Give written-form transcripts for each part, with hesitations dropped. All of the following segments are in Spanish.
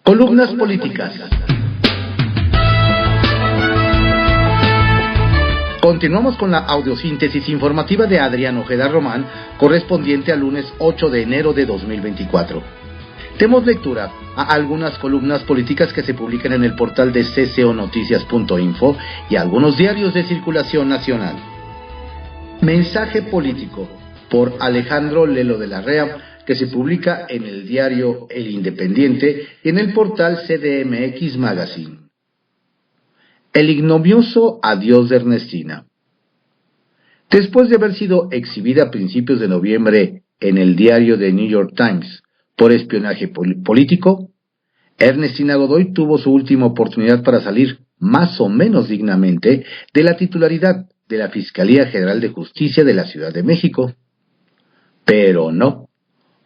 Columnas políticas. Continuamos con la audiosíntesis informativa de Adrián Ojeda Román, correspondiente al lunes 8 de enero de 2024. Demos lectura a algunas columnas políticas que se publican en el portal de cconoticias.info y algunos diarios de circulación nacional. Mensaje político, por Alejandro Lelo de la Rea, que se publica en el diario El Independiente y en el portal CDMX Magazine. El ignominioso adiós de Ernestina. Después de haber sido exhibida a principios de noviembre en el diario The New York Times por espionaje político, Ernestina Godoy tuvo su última oportunidad para salir más o menos dignamente de la titularidad de la Fiscalía General de Justicia de la Ciudad de México. Pero no,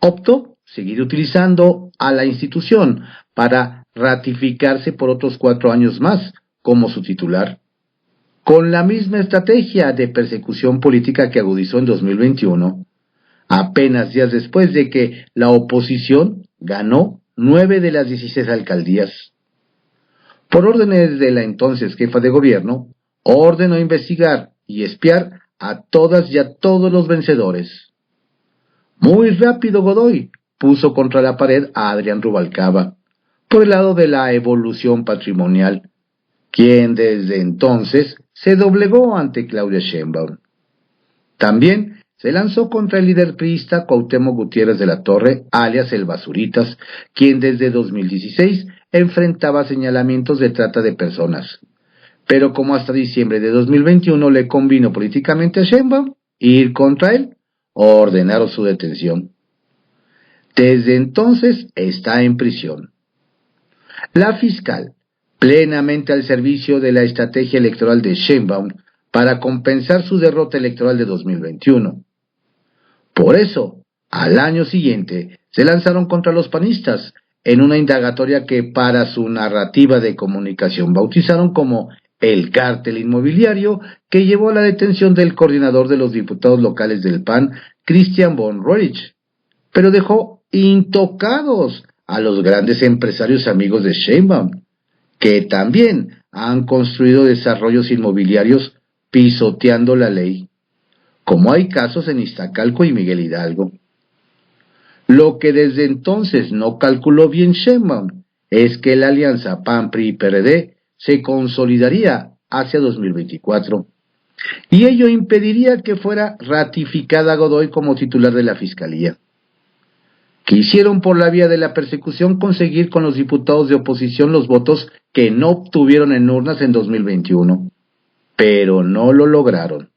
optó seguir utilizando a la institución para ratificarse por otros 4 años más como su titular, con la misma estrategia de persecución política que agudizó en 2021, apenas días después de que la oposición ganó 9 de las 16 alcaldías. Por órdenes de la entonces jefa de gobierno, ordenó investigar y espiar a todas y a todos los vencedores. Muy rápido Godoy puso contra la pared a Adrián Rubalcaba, por el lado de la evolución patrimonial, quien desde entonces se doblegó ante Claudia Sheinbaum. También se lanzó contra el líder priista Cuauhtémoc Gutiérrez de la Torre, alias el Basuritas, quien desde 2016 enfrentaba señalamientos de trata de personas. Pero como hasta diciembre de 2021 le convino políticamente a Sheinbaum ir contra él, ordenaron su detención. Desde entonces está en prisión. La fiscal, plenamente al servicio de la estrategia electoral de Sheinbaum para compensar su derrota electoral de 2021. Por eso, al año siguiente, se lanzaron contra los panistas en una indagatoria que para su narrativa de comunicación bautizaron como el cártel inmobiliario que llevó a la detención del coordinador de los diputados locales del PAN, Christian von Roerich, pero dejó intocados a los grandes empresarios amigos de Sheinbaum, que también han construido desarrollos inmobiliarios pisoteando la ley, como hay casos en Iztacalco y Miguel Hidalgo. Lo que desde entonces no calculó bien Sheinbaum es que la alianza PAN, PRI y PRD se consolidaría hacia 2024, y ello impediría que fuera ratificada Godoy como titular de la Fiscalía. Quisieron por la vía de la persecución conseguir con los diputados de oposición los votos que no obtuvieron en urnas en 2021, pero no lo lograron.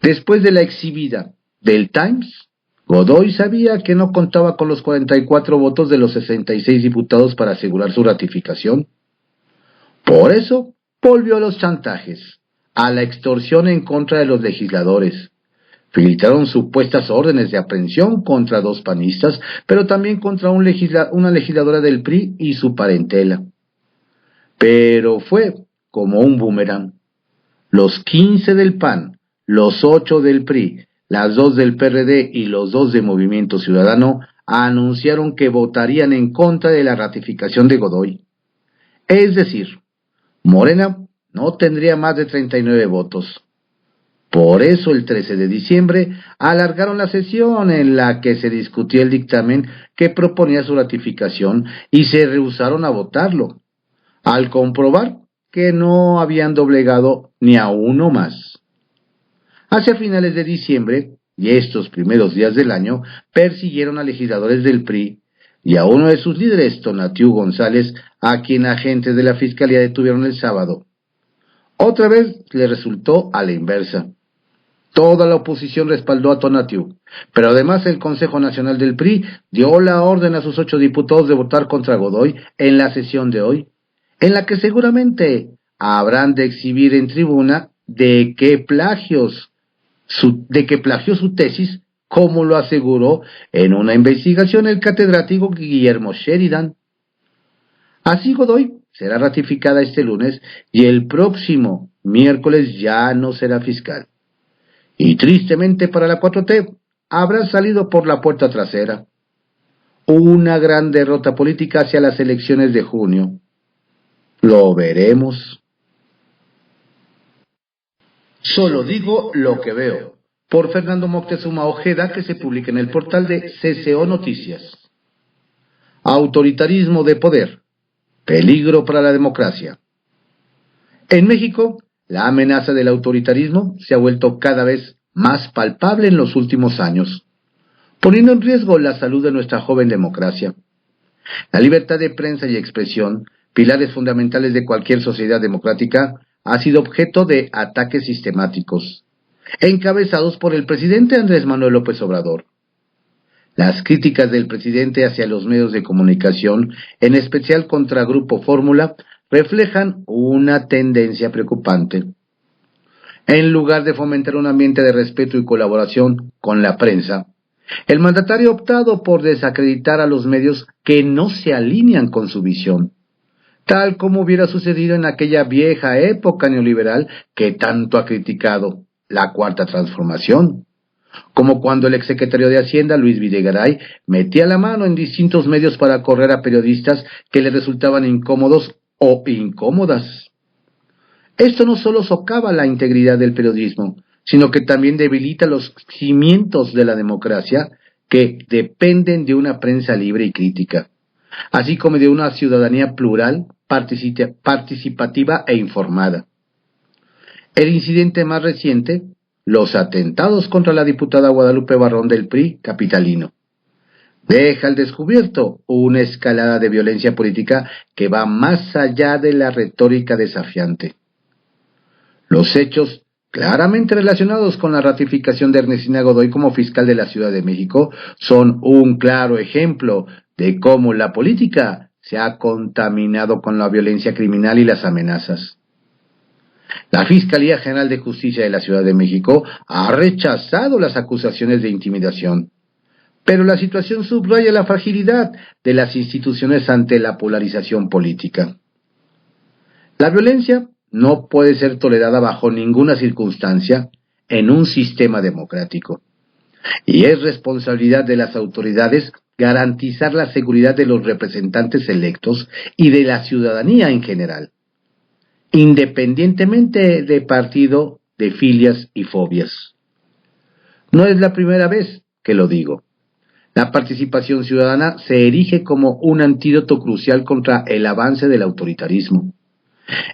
Después de la exhibida del Times, Godoy sabía que no contaba con los 44 votos de los 66 diputados para asegurar su ratificación. Por eso volvió a los chantajes, a la extorsión en contra de los legisladores. Filtraron supuestas órdenes de aprehensión contra 2 panistas, pero también contra una legisladora del PRI y su parentela. Pero fue como un boomerang. Los 15 del PAN, los 8 del PRI, las 2 del PRD y los 2 de Movimiento Ciudadano anunciaron que votarían en contra de la ratificación de Godoy. Es decir, Morena no tendría más de 39 votos. Por eso el 13 de diciembre alargaron la sesión en la que se discutía el dictamen que proponía su ratificación y se rehusaron a votarlo, al comprobar que no habían doblegado ni a uno más. Hacia finales de diciembre y estos primeros días del año persiguieron a legisladores del PRI y a uno de sus líderes, Tonatiuh González, a quien agentes de la Fiscalía detuvieron el sábado. Otra vez le resultó a la inversa. Toda la oposición respaldó a Tonatiuh, pero además el Consejo Nacional del PRI dio la orden a sus 8 diputados de votar contra Godoy en la sesión de hoy, en la que seguramente habrán de exhibir en tribuna de que plagió su tesis, como lo aseguró en una investigación el catedrático Guillermo Sheridan. Así Godoy será ratificada este lunes y el próximo miércoles ya no será fiscal. Y tristemente para la 4T, habrá salido por la puerta trasera. una gran derrota política hacia las elecciones de junio. Lo veremos. Solo digo lo que veo, por Fernando Moctezuma Ojeda, que se publica en el portal de CCO Noticias. Autoritarismo de poder, peligro para la democracia. En México, la amenaza del autoritarismo se ha vuelto cada vez más palpable en los últimos años, poniendo en riesgo la salud de nuestra joven democracia. La libertad de prensa y expresión, pilares fundamentales de cualquier sociedad democrática, ha sido objeto de ataques sistemáticos, encabezados por el presidente Andrés Manuel López Obrador. Las críticas del presidente hacia los medios de comunicación, en especial contra Grupo Fórmula, reflejan una tendencia preocupante. En lugar de fomentar un ambiente de respeto y colaboración con la prensa, el mandatario ha optado por desacreditar a los medios que no se alinean con su visión, tal como hubiera sucedido en aquella vieja época neoliberal que tanto ha criticado, la Cuarta Transformación, como cuando el exsecretario de Hacienda, Luis Videgaray, metía la mano en distintos medios para correr a periodistas que le resultaban incómodos o incómodas. Esto no solo socava la integridad del periodismo, sino que también debilita los cimientos de la democracia que dependen de una prensa libre y crítica, así como de una ciudadanía plural, participativa e informada. El incidente más reciente, los atentados contra la diputada Guadalupe Barrón del PRI capitalino, deja al descubierto una escalada de violencia política que va más allá de la retórica desafiante. Los hechos claramente relacionados con la ratificación de Ernestina Godoy como fiscal de la Ciudad de México son un claro ejemplo de cómo la política se ha contaminado con la violencia criminal y las amenazas. La Fiscalía General de Justicia de la Ciudad de México ha rechazado las acusaciones de intimidación, pero la situación subraya la fragilidad de las instituciones ante la polarización política. La violencia no puede ser tolerada bajo ninguna circunstancia en un sistema democrático, y es responsabilidad de las autoridades garantizar la seguridad de los representantes electos y de la ciudadanía en general, independientemente de partido, de filias y fobias. No es la primera vez que lo digo. La participación ciudadana se erige como un antídoto crucial contra el avance del autoritarismo.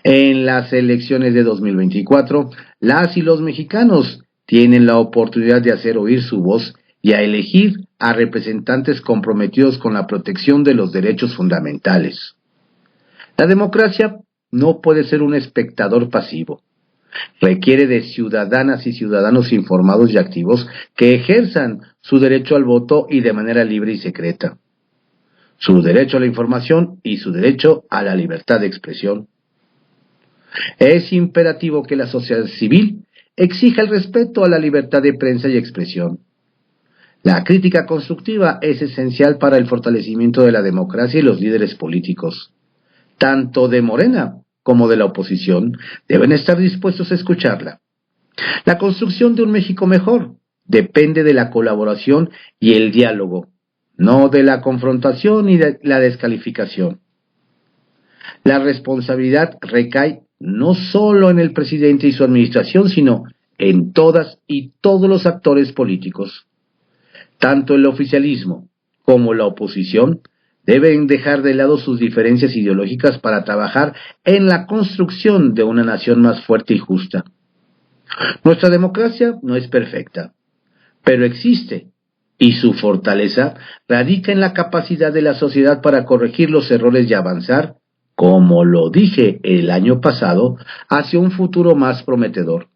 En las elecciones de 2024, las y los mexicanos tienen la oportunidad de hacer oír su voz y a elegir a representantes comprometidos con la protección de los derechos fundamentales. La democracia no puede ser un espectador pasivo. Requiere de ciudadanas y ciudadanos informados y activos que ejerzan su derecho al voto y de manera libre y secreta, su derecho a la información y su derecho a la libertad de expresión. Es imperativo que la sociedad civil exija el respeto a la libertad de prensa y expresión. La crítica constructiva es esencial para el fortalecimiento de la democracia y los líderes políticos, tanto de Morena como de la oposición, deben estar dispuestos a escucharla. La construcción de un México mejor depende de la colaboración y el diálogo, no de la confrontación y de la descalificación. La responsabilidad recae no solo en el presidente y su administración, sino en todas y todos los actores políticos. Tanto el oficialismo como la oposición deben dejar de lado sus diferencias ideológicas para trabajar en la construcción de una nación más fuerte y justa. Nuestra democracia no es perfecta, pero existe, y su fortaleza radica en la capacidad de la sociedad para corregir los errores y avanzar, como lo dije el año pasado, hacia un futuro más prometedor.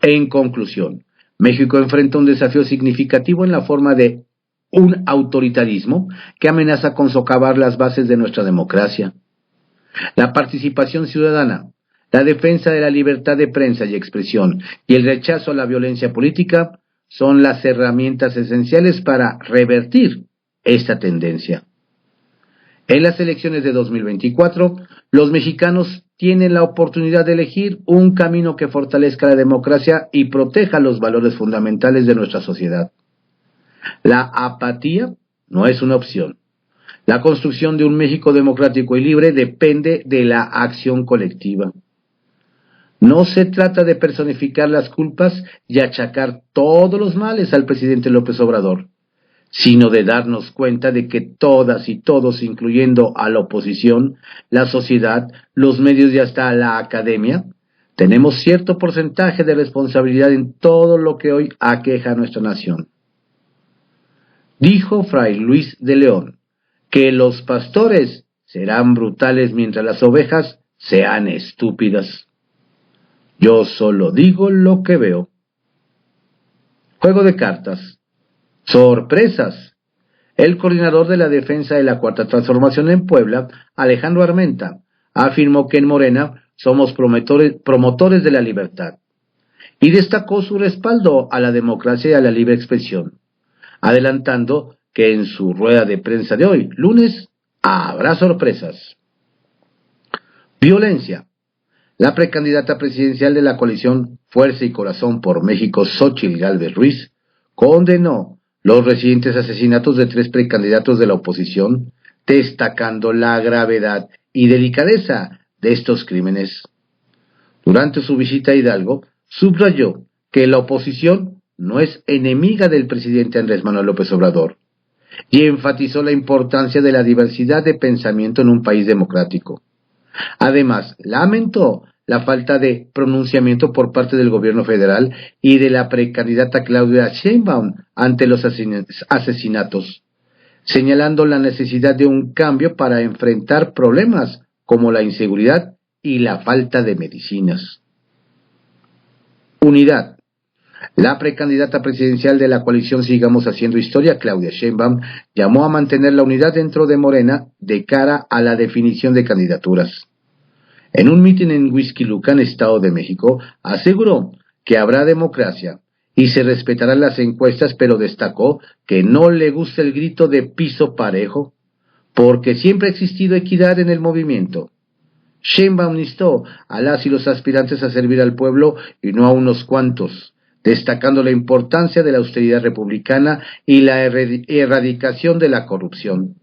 En conclusión, México enfrenta un desafío significativo en la forma de un autoritarismo que amenaza con socavar las bases de nuestra democracia. La participación ciudadana, la defensa de la libertad de prensa y expresión y el rechazo a la violencia política son las herramientas esenciales para revertir esta tendencia. En las elecciones de 2024, los mexicanos tienen la oportunidad de elegir un camino que fortalezca la democracia y proteja los valores fundamentales de nuestra sociedad. La apatía no es una opción. La construcción de un México democrático y libre depende de la acción colectiva. No se trata de personificar las culpas y achacar todos los males al presidente López Obrador, sino de darnos cuenta de que todas y todos, incluyendo a la oposición, la sociedad, los medios y hasta la academia, tenemos cierto porcentaje de responsabilidad en todo lo que hoy aqueja a nuestra nación. Dijo Fray Luis de León que los pastores serán brutales mientras las ovejas sean estúpidas. Yo solo digo lo que veo. Juego de cartas. ¡Sorpresas! El coordinador de la defensa de la Cuarta Transformación en Puebla, Alejandro Armenta, afirmó que en Morena somos promotores de la libertad y destacó su respaldo a la democracia y a la libre expresión, adelantando que en su rueda de prensa de hoy, lunes, habrá sorpresas. Violencia. La precandidata presidencial de la coalición Fuerza y Corazón por México, Xóchitl Gálvez Ruiz, condenó los recientes asesinatos de 3 precandidatos de la oposición, destacando la gravedad y delicadeza de estos crímenes. Durante su visita a Hidalgo, subrayó que la oposición no es enemiga del presidente Andrés Manuel López Obrador, y enfatizó la importancia de la diversidad de pensamiento en un país democrático. Además, lamentó la falta de pronunciamiento por parte del gobierno federal y de la precandidata Claudia Sheinbaum ante los asesinatos, señalando la necesidad de un cambio para enfrentar problemas como la inseguridad y la falta de medicinas. Unidad. La precandidata presidencial de la coalición Sigamos Haciendo Historia, Claudia Sheinbaum, llamó a mantener la unidad dentro de Morena de cara a la definición de candidaturas. En un mitin en Huixquilucan, Estado de México, aseguró que habrá democracia y se respetarán las encuestas, pero destacó que no le gusta el grito de piso parejo, porque siempre ha existido equidad en el movimiento. Sheinbaum instó a las y los aspirantes a servir al pueblo y no a unos cuantos, destacando la importancia de la austeridad republicana y la erradicación de la corrupción.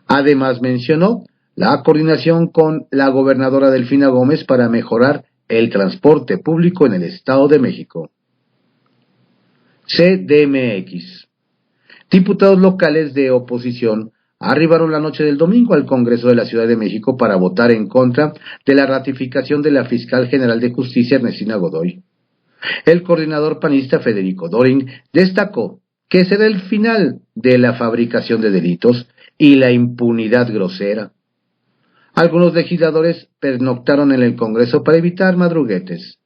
Además mencionó la coordinación con la gobernadora Delfina Gómez para mejorar el transporte público en el Estado de México. CDMX. Diputados locales de oposición arribaron la noche del domingo al Congreso de la Ciudad de México para votar en contra de la ratificación de la Fiscal General de Justicia Ernestina Godoy. El coordinador panista Federico Doring destacó que será el final de la fabricación de delitos y la impunidad grosera. Algunos legisladores pernoctaron en el Congreso para evitar madruguetes.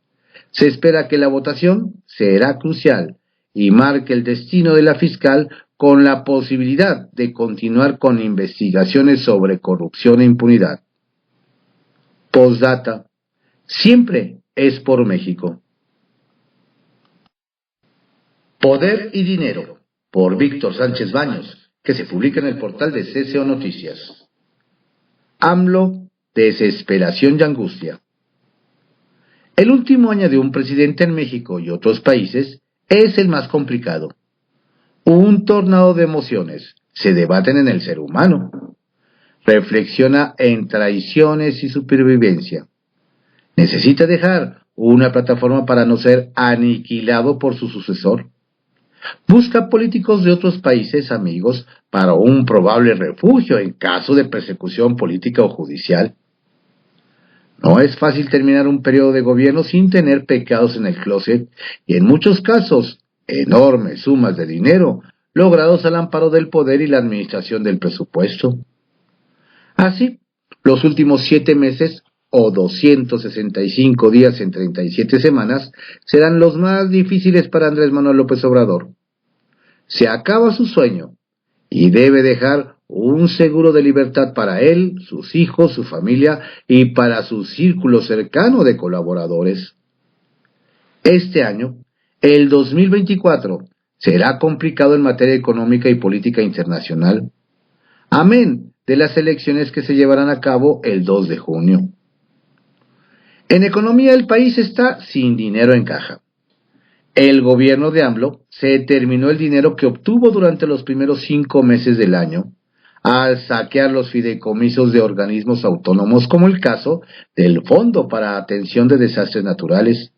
Se espera que la votación será crucial y marque el destino de la fiscal, con la posibilidad de continuar con investigaciones sobre corrupción e impunidad. Postdata. Siempre es por México. Poder y Dinero, por Víctor Sánchez Baños, que se publica en el portal de CCO Noticias. AMLO, desesperación y angustia. El último año de un presidente en México y otros países es el más complicado. Un tornado de emociones se debaten en el ser humano. Reflexiona en traiciones y supervivencia. Necesita dejar una plataforma para no ser aniquilado por su sucesor. Busca políticos de otros países amigos para un probable refugio en caso de persecución política o judicial. No es fácil terminar un periodo de gobierno sin tener pecados en el closet y en muchos casos enormes sumas de dinero logrados al amparo del poder y la administración del presupuesto. Así, los últimos 7 meses o 265 días en 37 semanas serán los más difíciles para Andrés Manuel López Obrador. Se acaba su sueño y debe dejar un seguro de libertad para él, sus hijos, su familia y para su círculo cercano de colaboradores. Este año, el 2024, será complicado en materia económica y política internacional, amén de las elecciones que se llevarán a cabo el 2 de junio. En economía, el país está sin dinero en caja. El gobierno de AMLO se terminó el dinero que obtuvo durante los primeros 5 meses del año al saquear los fideicomisos de organismos autónomos, como el caso del Fondo para Atención de Desastres Naturales,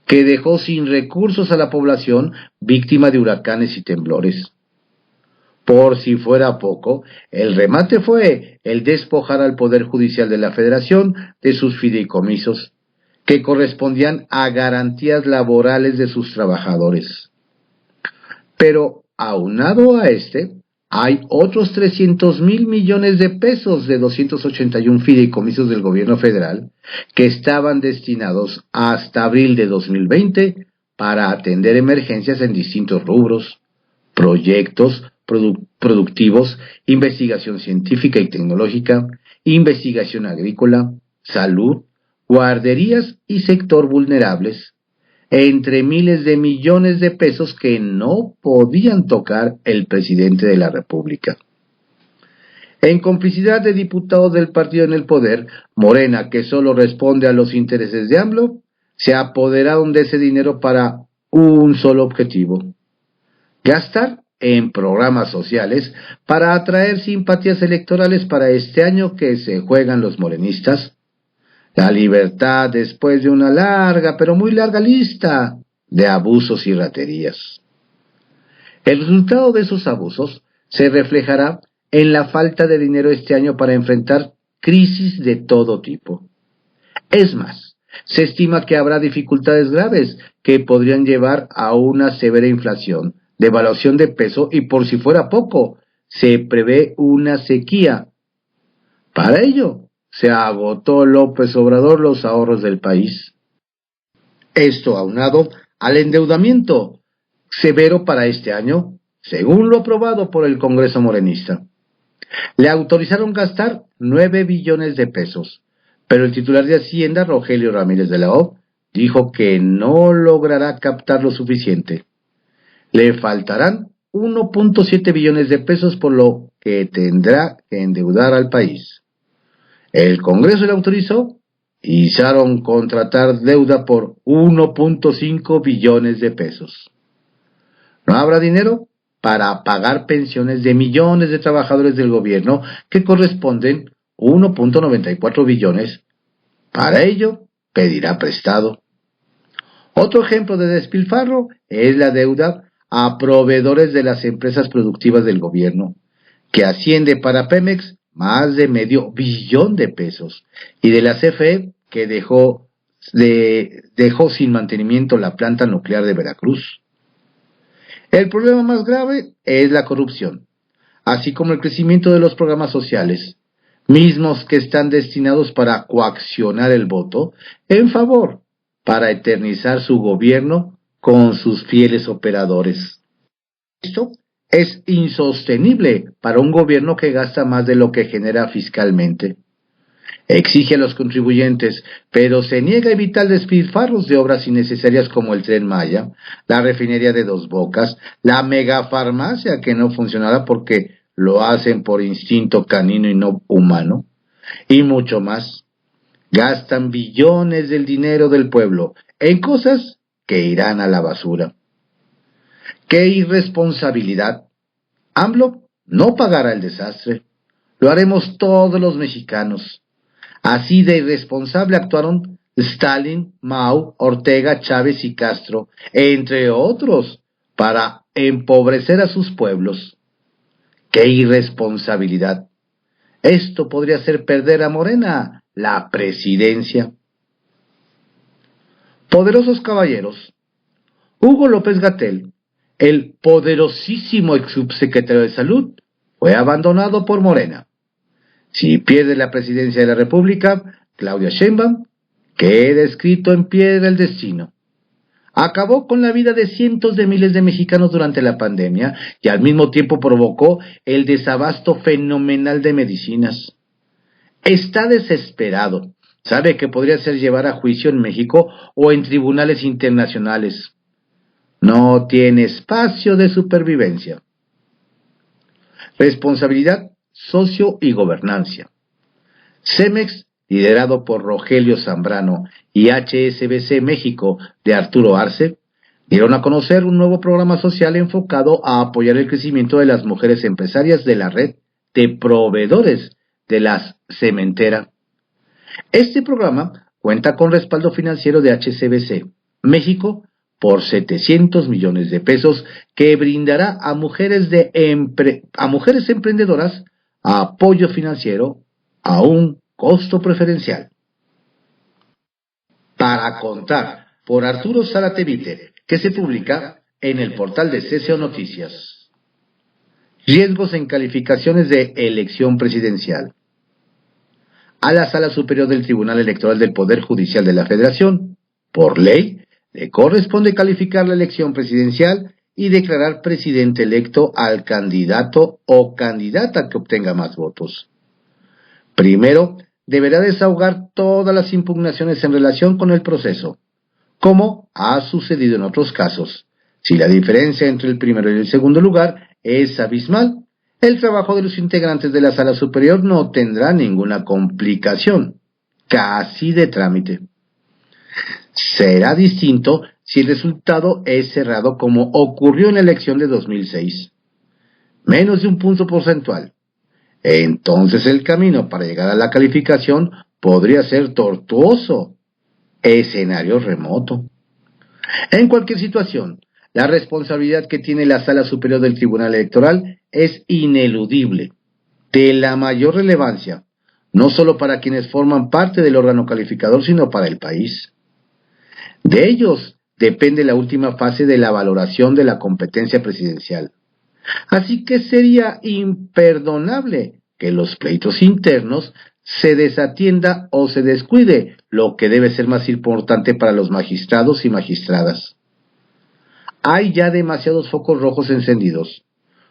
que dejó sin recursos a la población víctima de huracanes y temblores. Por si fuera poco, el remate fue el despojar al Poder Judicial de la Federación de sus fideicomisos, que correspondían a garantías laborales de sus trabajadores. Pero, aunado a hay otros 300,000 millones de pesos de 281 fideicomisos del gobierno federal que estaban destinados hasta abril de 2020 para atender emergencias en distintos rubros, proyectos productivos, investigación científica y tecnológica, investigación agrícola, salud, guarderías y sector vulnerables, entre miles de millones de pesos que no podían tocar el presidente de la República. En complicidad de diputados del partido en el poder, Morena, que solo responde a los intereses de AMLO, se apoderaron de ese dinero para un solo objetivo: gastar en programas sociales para atraer simpatías electorales para este año que se juegan los morenistas. La libertad después de una larga, pero muy larga lista de abusos y raterías. El resultado de esos abusos se reflejará en la falta de dinero este año para enfrentar crisis de todo tipo. Es más, se estima que habrá dificultades graves que podrían llevar a una severa inflación, devaluación de peso y, por si fuera poco, se prevé una sequía. Para ello, se agotó López Obrador los ahorros del país. Esto aunado al endeudamiento severo para este año, según lo aprobado por el Congreso morenista. Le autorizaron gastar 9 billones de pesos, pero el titular de Hacienda, Rogelio Ramírez de la O, dijo que no logrará captar lo suficiente. Le faltarán 1.7 billones de pesos, por lo que tendrá que endeudar al país. El Congreso le autorizó y hicieron contratar deuda por 1.5 billones de pesos. No habrá dinero para pagar pensiones de millones de trabajadores del gobierno, que corresponden 1.94 billones. Para ello, pedirá prestado. Otro ejemplo de despilfarro es la deuda a proveedores de las empresas productivas del gobierno, que asciende para Pemex más de medio billón de pesos, y de la CFE, que dejó sin mantenimiento la planta nuclear de Veracruz. El problema más grave es la corrupción, así como el crecimiento de los programas sociales, mismos que están destinados para coaccionar el voto en favor, para eternizar su gobierno con sus fieles operadores. Esto es insostenible para un gobierno que gasta más de lo que genera fiscalmente. Exige a los contribuyentes, pero se niega a evitar despilfarros de obras innecesarias como el Tren Maya, la refinería de Dos Bocas, la megafarmacia que no funcionará porque lo hacen por instinto canino y no humano, y mucho más. Gastan billones del dinero del pueblo en cosas que irán a la basura. ¡Qué irresponsabilidad! AMLO no pagará el desastre. Lo haremos todos los mexicanos. Así de irresponsable actuaron Stalin, Mao, Ortega, Chávez y Castro, entre otros, para empobrecer a sus pueblos. ¡Qué irresponsabilidad! Esto podría hacer perder a Morena la presidencia. Poderosos caballeros. Hugo López-Gatell, el poderosísimo exsubsecretario de Salud, fue abandonado por Morena. Si pierde la presidencia de la República, Claudia Sheinbaum queda escrito en piedra el destino. Acabó con la vida de cientos de miles de mexicanos durante la pandemia y al mismo tiempo provocó el desabasto fenomenal de medicinas. Está desesperado. Sabe que podría ser llevado a juicio en México o en tribunales internacionales. No tiene espacio de supervivencia. Responsabilidad, socio y gobernancia. Cemex, liderado por Rogelio Zambrano, y HSBC México de Arturo Arce, Dieron a conocer un nuevo programa social enfocado a apoyar el crecimiento de las mujeres empresarias de la red de proveedores de la cementera. Este programa cuenta con respaldo financiero de HSBC México por 700 millones de pesos que brindará a mujeres emprendedoras apoyo financiero a un costo preferencial. Para contar, por Arturo Saratevite, que se publica en el portal de CCO Noticias. Riesgos en calificaciones de elección presidencial. A la Sala Superior del Tribunal Electoral del Poder Judicial de la Federación, por ley, le corresponde calificar la elección presidencial y declarar presidente electo al candidato o candidata que obtenga más votos. Primero, deberá desahogar todas las impugnaciones en relación con el proceso, como ha sucedido en otros casos. Si la diferencia entre el primero y el segundo lugar es abismal, el trabajo de los integrantes de la Sala Superior no tendrá ninguna complicación, casi de trámite. Será distinto si el resultado es cerrado como ocurrió en la elección de 2006. Menos de un punto porcentual. Entonces el camino para llegar a la calificación podría ser tortuoso, escenario remoto. En cualquier situación, la responsabilidad que tiene la Sala Superior del Tribunal Electoral es ineludible, de la mayor relevancia, no solo para quienes forman parte del órgano calificador, sino para el país. De ellos depende la última fase de la valoración de la competencia presidencial. Así que sería imperdonable que los pleitos internos se desatienda o se descuide lo que debe ser más importante para los magistrados y magistradas. Hay ya demasiados focos rojos encendidos,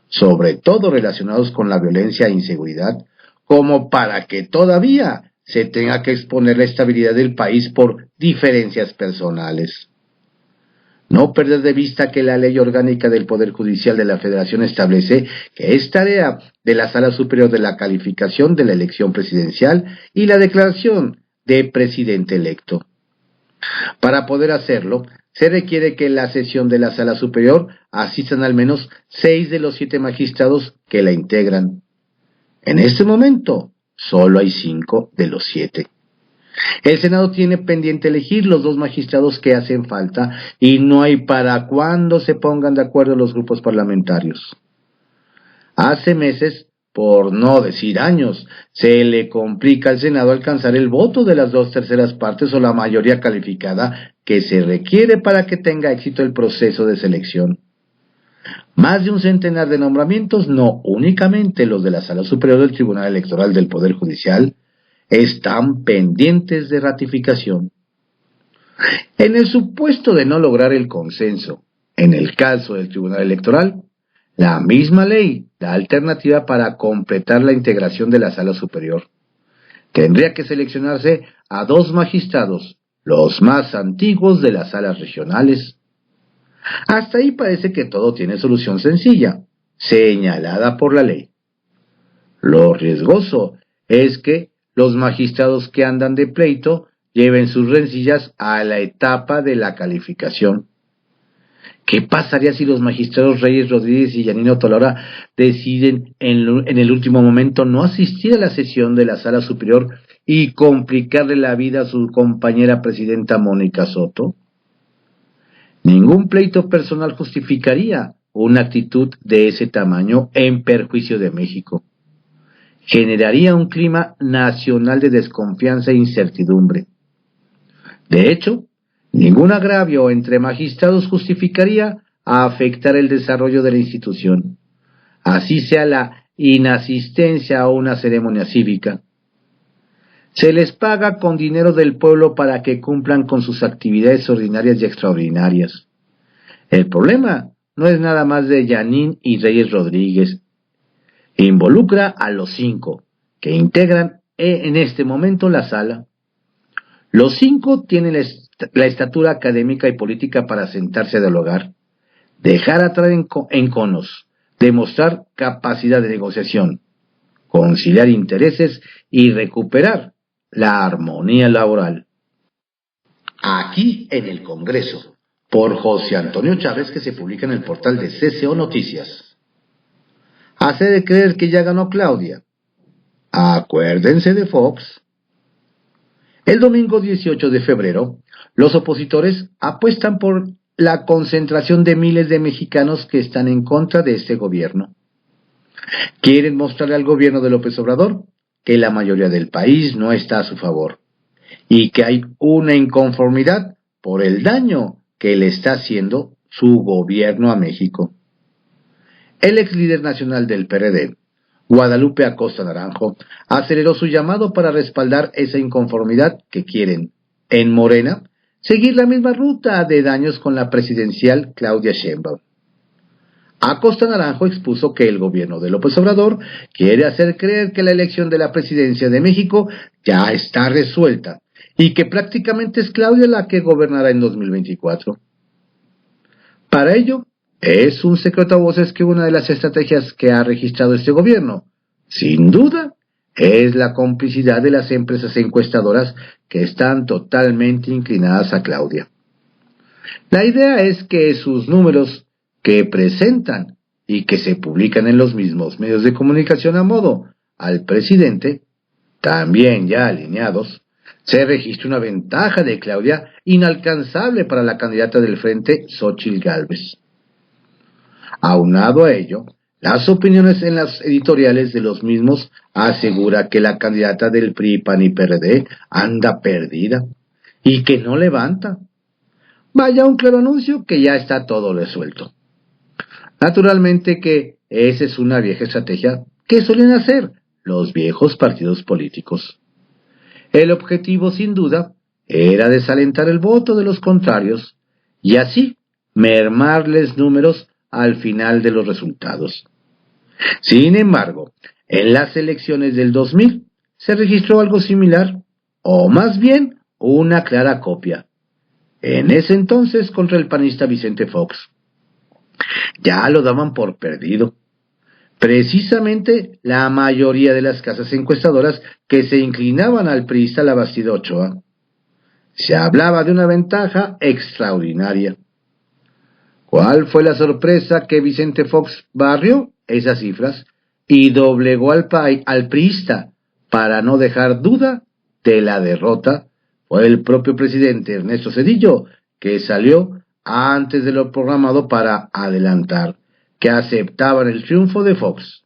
sobre todo relacionados con la violencia e inseguridad, como para que todavía se tenga que exponer la estabilidad del país por diferencias personales. No perder de vista que la Ley Orgánica del Poder Judicial de la Federación establece que es tarea de la Sala Superior de la calificación de la elección presidencial y la declaración de presidente electo. Para poder hacerlo, se requiere que en la sesión de la Sala Superior asistan al menos 6 de los 7 magistrados que la integran. En este momento, solo hay 5 de los 7. El Senado tiene pendiente elegir los 2 magistrados que hacen falta y no hay para cuándo se pongan de acuerdo los grupos parlamentarios. Hace meses, por no decir años, se le complica al Senado alcanzar el voto de las 2/3 partes o la mayoría calificada que se requiere para que tenga éxito el proceso de selección. Más de un centenar de nombramientos, no únicamente los de la Sala Superior del Tribunal Electoral del Poder Judicial, están pendientes de ratificación. En el supuesto de no lograr el consenso, en el caso del Tribunal Electoral, la misma ley da alternativa para completar la integración de la Sala Superior. Tendría que seleccionarse a 2 magistrados, los más antiguos de las salas regionales. Hasta ahí parece que todo tiene solución sencilla, señalada por la ley. Lo riesgoso es que los magistrados que andan de pleito lleven sus rencillas a la etapa de la calificación. ¿Qué pasaría si los magistrados Reyes Rodríguez y Yanino Tolora deciden en el último momento no asistir a la sesión de la Sala Superior y complicarle la vida a su compañera presidenta Mónica Soto? Ningún pleito personal justificaría una actitud de ese tamaño en perjuicio de México. Generaría un clima nacional de desconfianza e incertidumbre. De hecho, ningún agravio entre magistrados justificaría a afectar el desarrollo de la institución, así sea la inasistencia a una ceremonia cívica. Se les paga con dinero del pueblo para que cumplan con sus actividades ordinarias y extraordinarias. El problema no es nada más de Yanín y Reyes Rodríguez. Involucra a los 5 que integran en este momento la sala. Los 5 tienen la estatura académica y política para sentarse a dialogar, dejar atrás enconos, demostrar capacidad de negociación, conciliar intereses y recuperar la armonía laboral. Aquí en el Congreso, por José Antonio Chávez, que se publica en el portal de CCO Noticias. Hacer creer que ya ganó Claudia. Acuérdense de Fox. El domingo 18 de febrero, los opositores apuestan por la concentración de miles de mexicanos que están en contra de este gobierno. Quieren mostrarle al gobierno de López Obrador que la mayoría del país no está a su favor y que hay una inconformidad por el daño que le está haciendo su gobierno a México. El ex líder nacional del PRD, Guadalupe Acosta Naranjo, aceleró su llamado para respaldar esa inconformidad que quieren, en Morena, seguir la misma ruta de daños con la presidencial Claudia Sheinbaum. Acosta Naranjo expuso que el gobierno de López Obrador quiere hacer creer que la elección de la presidencia de México ya está resuelta y que prácticamente es Claudia la que gobernará en 2024. Para ello, es un secreto a voces que una de las estrategias que ha registrado este gobierno, sin duda, es la complicidad de las empresas encuestadoras que están totalmente inclinadas a Claudia. La idea es que sus números que presentan y que se publican en los mismos medios de comunicación a modo al presidente, también ya alineados, se registra una ventaja de Claudia inalcanzable para la candidata del frente, Xóchitl Gálvez. Aunado a ello, las opiniones en las editoriales de los mismos asegura que la candidata del PRI, PAN y PRD anda perdida y que no levanta. Vaya un claro anuncio que ya está todo resuelto. Naturalmente que esa es una vieja estrategia que suelen hacer los viejos partidos políticos. El objetivo, sin duda, era desalentar el voto de los contrarios y así mermarles números al final de los resultados. Sin embargo, en las elecciones del 2000 se registró algo similar, o más bien una clara copia, en ese entonces contra el panista Vicente Fox. Ya lo daban por perdido. Precisamente la mayoría de las casas encuestadoras que se inclinaban al priista Labastida Ochoa. Se hablaba de una ventaja extraordinaria. ¿Cuál fue la sorpresa? Que Vicente Fox barrió esas cifras y doblegó al priista para no dejar duda de la derrota. Fue el propio presidente Ernesto Zedillo que salió antes de lo programado para adelantar que aceptaban el triunfo de Fox.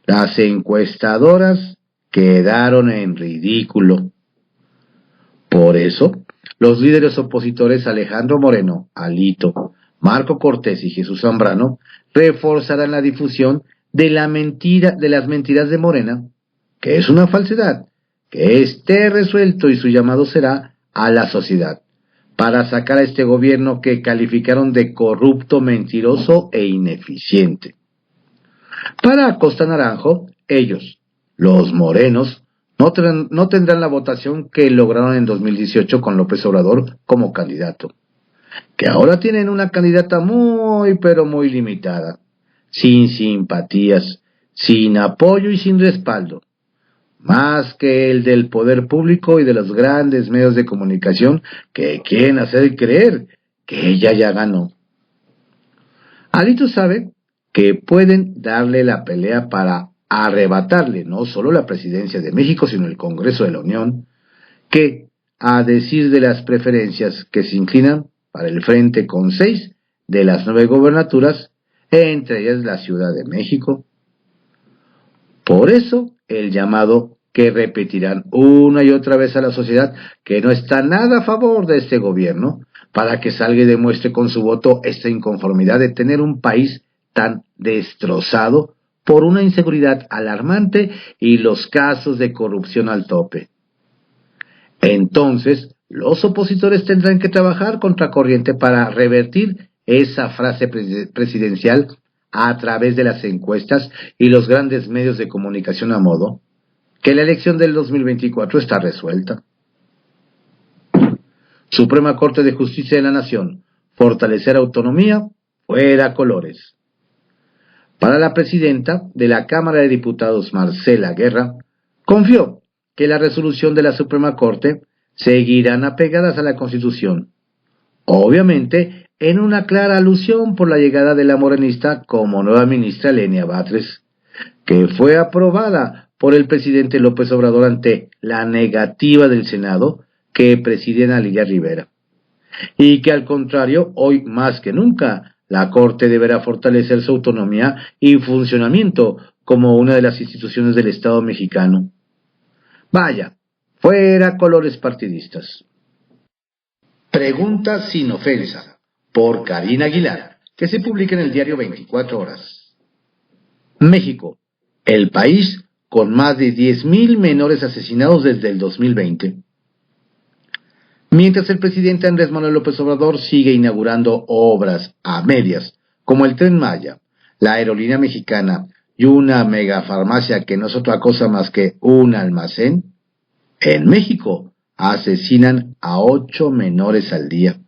Las encuestadoras quedaron en ridículo. Por eso, los líderes opositores Alejandro Moreno, Alito, Marco Cortés y Jesús Zambrano reforzarán la difusión de las mentiras de Morena, que es una falsedad, que esté resuelto y su llamado será a la sociedad, para sacar a este gobierno que calificaron de corrupto, mentiroso e ineficiente. Para Acosta Naranjo, ellos, los morenos, no tendrán la votación que lograron en 2018 con López Obrador como candidato, que ahora tienen una candidata muy pero muy limitada, sin simpatías, sin apoyo y sin respaldo, más que el del poder público y de los grandes medios de comunicación que quieren hacer creer que ella ya ganó. Alito sabe que pueden darle la pelea para arrebatarle no solo la presidencia de México, sino el Congreso de la Unión, que, a decir de las preferencias que se inclinan para el frente con 6 de las 9 gobernaturas, entre ellas la Ciudad de México. Por eso, el llamado que repetirán una y otra vez a la sociedad que no está nada a favor de este gobierno, para que salga y demuestre con su voto esta inconformidad de tener un país tan destrozado por una inseguridad alarmante y los casos de corrupción al tope. Entonces, los opositores tendrán que trabajar contracorriente para revertir esa frase presidencial a través de las encuestas y los grandes medios de comunicación a modo que la elección del 2024 está resuelta. Suprema Corte de Justicia de la Nación, fortalecer autonomía, fuera colores. Para la presidenta de la Cámara de Diputados, Marcela Guerra, confió que la resolución de la Suprema Corte seguirán apegadas a la Constitución, obviamente en una clara alusión por la llegada de la morenista como nueva ministra Lenia Batres, que fue aprobada por el presidente López Obrador ante la negativa del Senado que preside Ana Lilia Rivera, y que al contrario, hoy más que nunca, la Corte deberá fortalecer su autonomía y funcionamiento como una de las instituciones del Estado mexicano. Vaya, fuera colores partidistas. Pregunta sin ofensa, por Karina Aguilar, que se publica en el diario 24 Horas. México, el país con más de 10,000 menores asesinados desde el 2020. Mientras el presidente Andrés Manuel López Obrador sigue inaugurando obras a medias, como el Tren Maya, la aerolínea mexicana y una megafarmacia que no es otra cosa más que un almacén, en México asesinan a 8 menores al día.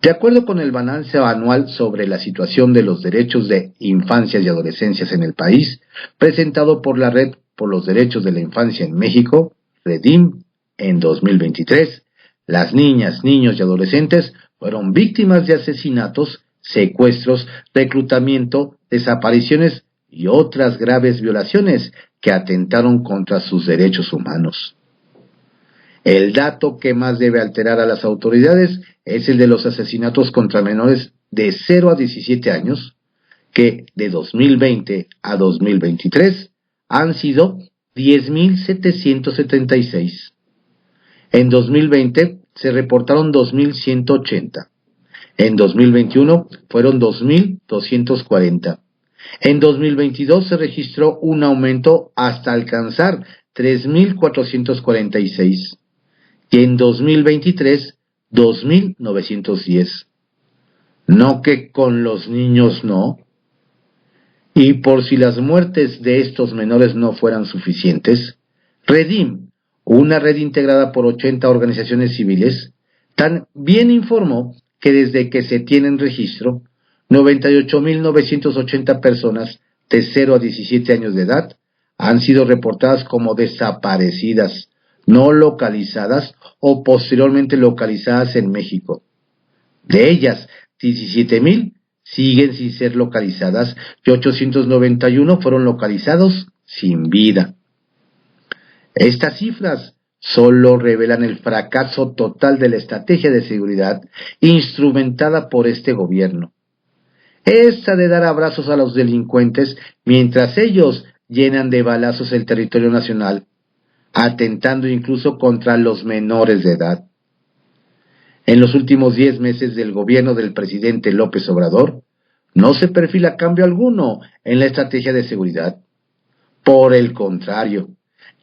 De acuerdo con el balance anual sobre la situación de los derechos de infancias y adolescencias en el país, presentado por la Red por los Derechos de la Infancia en México, REDIM, en 2023, las niñas, niños y adolescentes fueron víctimas de asesinatos, secuestros, reclutamiento, desapariciones y otras graves violaciones que atentaron contra sus derechos humanos. El dato que más debe alterar a las autoridades es el de los asesinatos contra menores de 0 a 17 años, que de 2020 a 2023 han sido 10,776. En 2020 se reportaron 2,180. En 2021 fueron 2,240. En 2022 se registró un aumento hasta alcanzar 3,446. Y en 2023, 2,910. No que con los niños no. Y por si las muertes de estos menores no fueran suficientes, REDIM, una red integrada por 80 organizaciones civiles, también informó que desde que se tienen registro, 98,980 personas de 0 a 17 años de edad han sido reportadas como desaparecidas, no localizadas o posteriormente localizadas en México. De ellas, 17,000 siguen sin ser localizadas y 891 fueron localizados sin vida. Estas cifras solo revelan el fracaso total de la estrategia de seguridad instrumentada por este gobierno. Esta de dar abrazos a los delincuentes mientras ellos llenan de balazos el territorio nacional, atentando incluso contra los menores de edad. En los últimos 10 meses del gobierno del presidente López Obrador, no se perfila cambio alguno en la estrategia de seguridad. Por el contrario,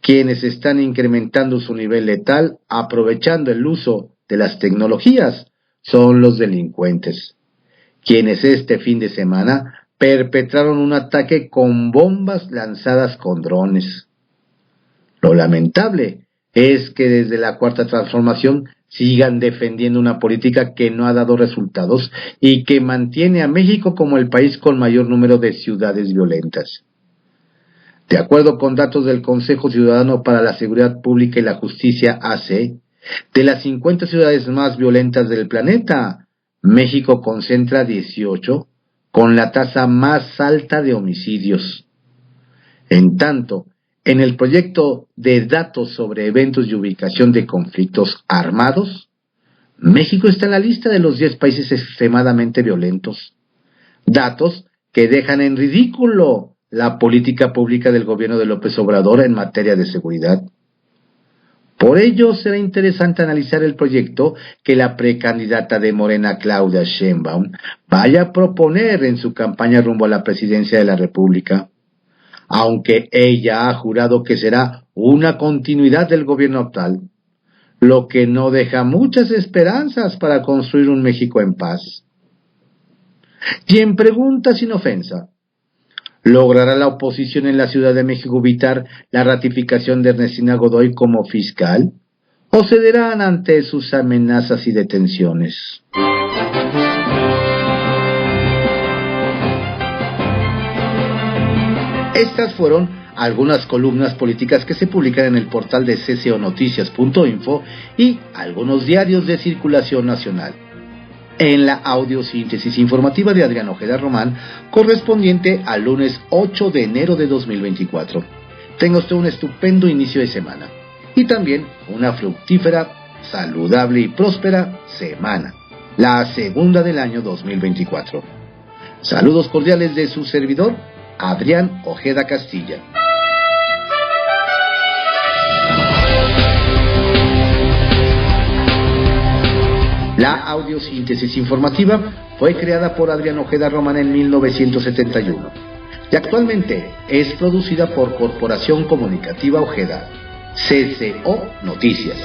quienes están incrementando su nivel letal aprovechando el uso de las tecnologías son los delincuentes, quienes este fin de semana perpetraron un ataque con bombas lanzadas con drones. Lo lamentable es que desde la Cuarta Transformación sigan defendiendo una política que no ha dado resultados y que mantiene a México como el país con mayor número de ciudades violentas. De acuerdo con datos del Consejo Ciudadano para la Seguridad Pública y la Justicia AC, de las 50 ciudades más violentas del planeta, México concentra 18, con la tasa más alta de homicidios. En tanto, en el proyecto de datos sobre eventos y ubicación de conflictos armados, México está en la lista de los 10 países extremadamente violentos. Datos que dejan en ridículo la política pública del gobierno de López Obrador en materia de seguridad. Por ello, será interesante analizar el proyecto que la precandidata de Morena, Claudia Sheinbaum, vaya a proponer en su campaña rumbo a la presidencia de la República. Aunque ella ha jurado que será una continuidad del gobierno actual, lo que no deja muchas esperanzas para construir un México en paz. Y en pregunta sin ofensa, ¿logrará la oposición en la Ciudad de México evitar la ratificación de Ernestina Godoy como fiscal? ¿O cederán ante sus amenazas y detenciones? Estas fueron algunas columnas políticas que se publican en el portal de cconoticias.info y algunos diarios de circulación nacional. en la audiosíntesis informativa de Adrián Ojeda Román, correspondiente al lunes 8 de enero de 2024. Tenga usted un estupendo inicio de semana y también una fructífera, saludable y próspera semana, la segunda del año 2024. Saludos cordiales de su servidor, Adrián Ojeda Castilla. La audiosíntesis informativa fue creada por Adrián Ojeda Román en 1971 y actualmente es producida por Corporación Comunicativa Ojeda, CCO Noticias.